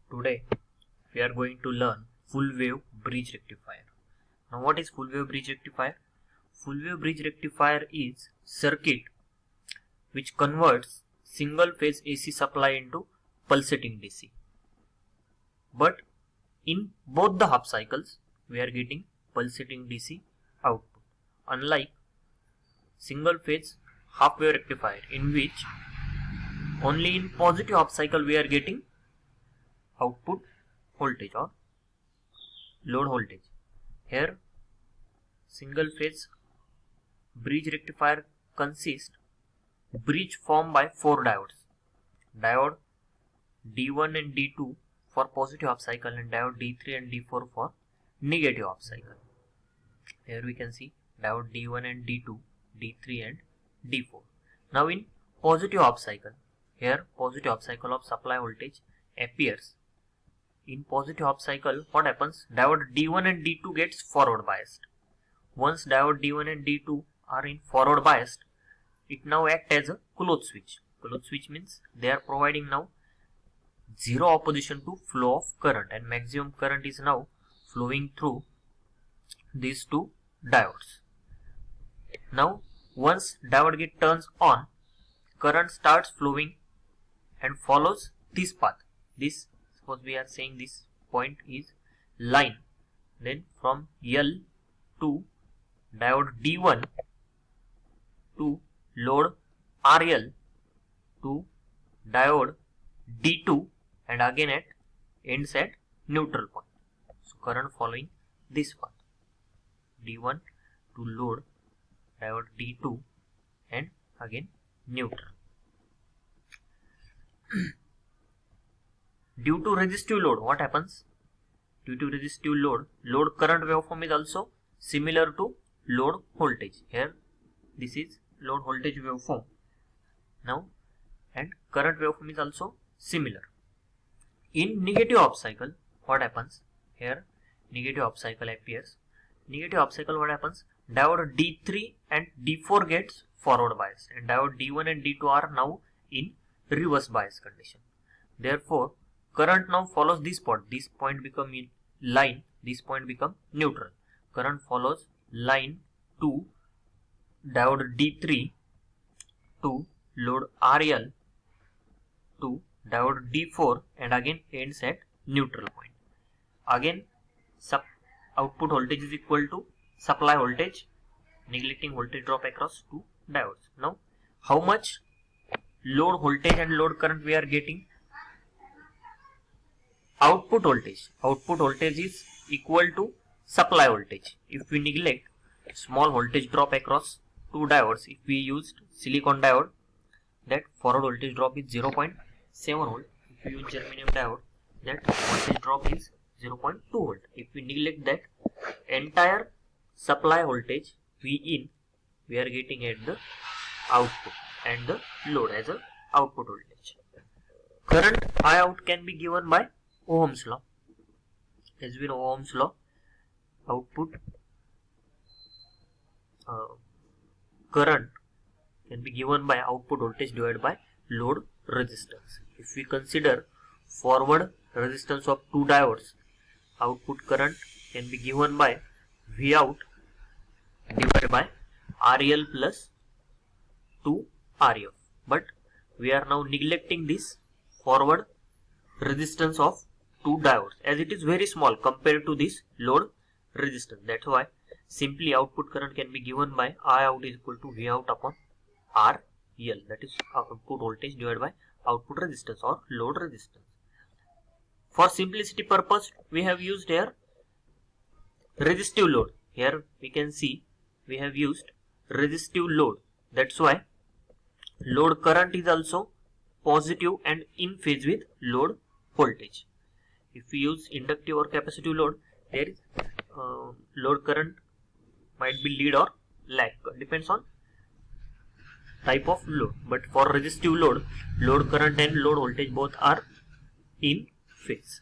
Today we are going to learn full wave bridge rectifier. Now what is full wave bridge rectifier? Full wave bridge rectifier is circuit which converts single phase AC supply into pulsating DC. But in both the half cycles we are getting pulsating DC output, unlike single phase half wave rectifier in which only in positive half cycle we are getting output voltage or load voltage. Here single phase bridge rectifier consists bridge formed by 4 diodes. Diode D1 and D2 for positive half cycle and diode D3 and D4 for negative half cycle. Here we can see diode D1 and D2, D3 and D4. Now in positive half cycle, here positive half cycle of supply voltage appears. In positive half cycle, what happens? Diode D1 and D2 gets forward biased. Once diode D1 and D2 are in forward biased, it now acts as a closed switch. Closed switch means they are providing now zero opposition to flow of current, and maximum current is now flowing through these two diodes. Now once diode gate turns on, current starts flowing and follows this path. This, suppose we are saying this point is line, then from L to diode D1 to load RL to diode D2 and again ends at neutral point. So current following this path, D1 to load diode D2 and again neutral. Due to resistive load, what happens? Due to resistive load, load current waveform is also similar to load voltage. Here this is load voltage waveform now, and current waveform is also similar. In negative half cycle, what happens? Here negative half cycle appears. Negative half cycle, what happens? Diode D3 and D4 gets forward bias, and diode D1 and D2 are now in reverse bias condition. Therefore current now follows this point. This point become in line, this point become neutral. Current follows line to diode D3 to load RL to diode D4 and again ends at neutral point. Again output voltage is equal to supply voltage, neglecting voltage drop across two diodes. Now how much load voltage and load current we are getting? Output voltage is equal to supply voltage. If we neglect small voltage drop across two diodes, if we used silicon diode, that forward voltage drop is 0.7 volt. If we use germanium diode, that voltage drop is 0.2 volt. If we neglect that, entire supply voltage V in we are getting at the output and the load as a output voltage. Current I out can be given by Ohm's law. As we know, Ohm's law, output current can be given by output voltage divided by load resistance. If we consider forward resistance of two diodes, output current can be given by V out divided by RL plus 2 RF. But we are now neglecting this forward resistance of two diodes, as it is very small compared to this load resistance. That's why simply output current can be given by I out is equal to V out upon RL, that is output voltage divided by output resistance or load resistance. For simplicity purpose, we have used here resistive load. Here we can see we have used resistive load. That's why load current is also positive and in phase with load voltage. If we use inductive or capacitive load, there is load current might be lead or lag, depends on type of load. But for resistive load, load current and load voltage both are in phase.